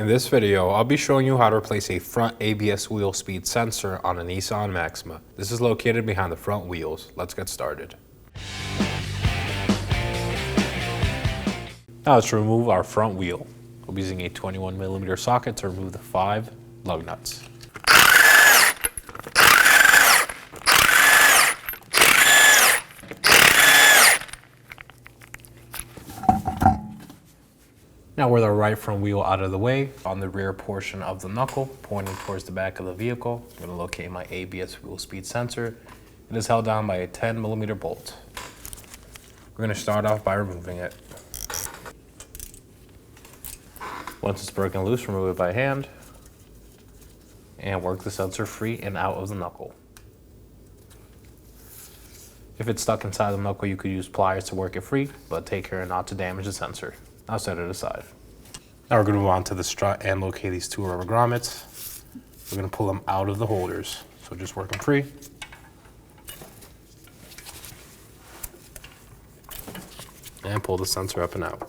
In this video, I'll be showing you how to replace a front ABS wheel speed sensor on a Nissan Maxima. This is located behind the front wheels. Let's get started. Now let's remove our front wheel. We'll be using a 21mm socket to remove the 5 lug nuts. Now with our right front wheel out of the way, on the rear portion of the knuckle, pointing towards the back of the vehicle, I'm going to locate my ABS wheel speed sensor. It is held down by a 10mm bolt. We're going to start off by removing it. Once it's broken loose, remove it by hand and work the sensor free and out of the knuckle. If it's stuck inside the knuckle, you could use pliers to work it free, but take care not to damage the sensor. I'll set it aside. Now we're going to move on to the strut and locate these 2 rubber grommets. We're going to pull them out of the holders. So just work them free. And pull the sensor up and out.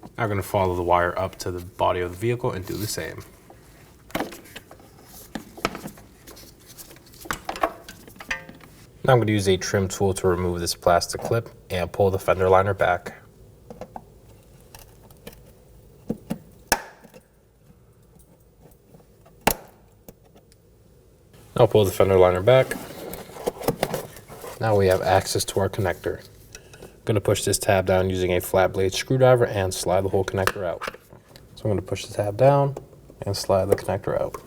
Now we're going to follow the wire up to the body of the vehicle and do the same. Now I'm going to use a trim tool to remove this plastic clip and pull the fender liner back. I'll pull the fender liner back. Now we have access to our connector. I'm going to push this tab down using a flat blade screwdriver and slide the whole connector out. So I'm going to push the tab down and slide the connector out.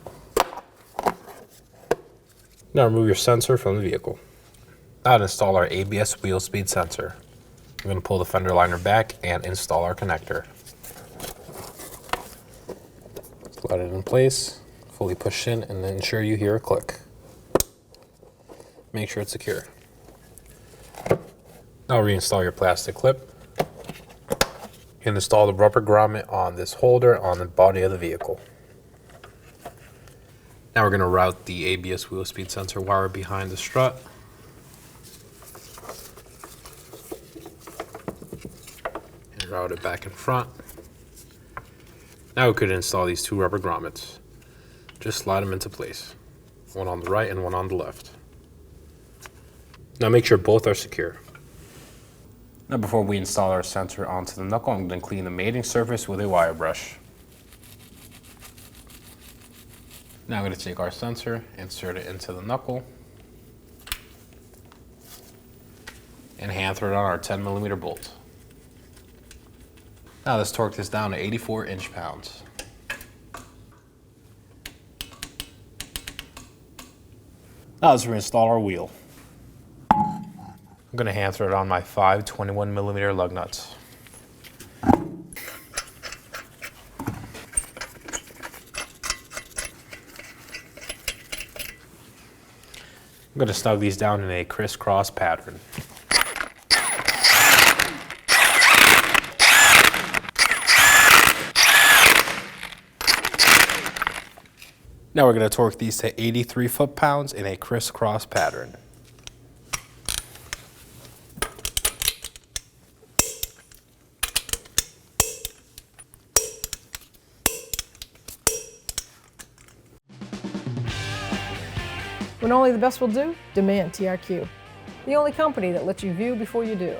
Now remove your sensor from the vehicle. Now to install our ABS wheel speed sensor. I'm going to pull the fender liner back and install our connector. Slide it in place. Fully push in and then ensure you hear a click. Make sure it's secure. Now reinstall your plastic clip and install the rubber grommet on this holder on the body of the vehicle. Now we're going to route the ABS wheel speed sensor wire behind the strut. And route it back in front. Now we could install these 2 rubber grommets. Just slide them into place. One on the right and one on the left. Now make sure both are secure. Now before we install our sensor onto the knuckle, I'm going to clean the mating surface with a wire brush. Now I'm going to take our sensor, insert it into the knuckle, and hand thread on our 10mm bolt. Now let's torque this down to 84 inch-pounds. Now let's reinstall our wheel. I'm going to hand thread on my 5 21mm lug nuts. I'm going to snug these down in a crisscross pattern. Now we're going to torque these to 83 foot-pounds in a crisscross pattern. When only the best will do, demand TRQ. The only company that lets you view before you do.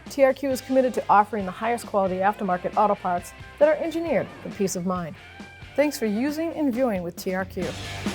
TRQ is committed to offering the highest quality aftermarket auto parts that are engineered for peace of mind. Thanks for using and viewing with TRQ.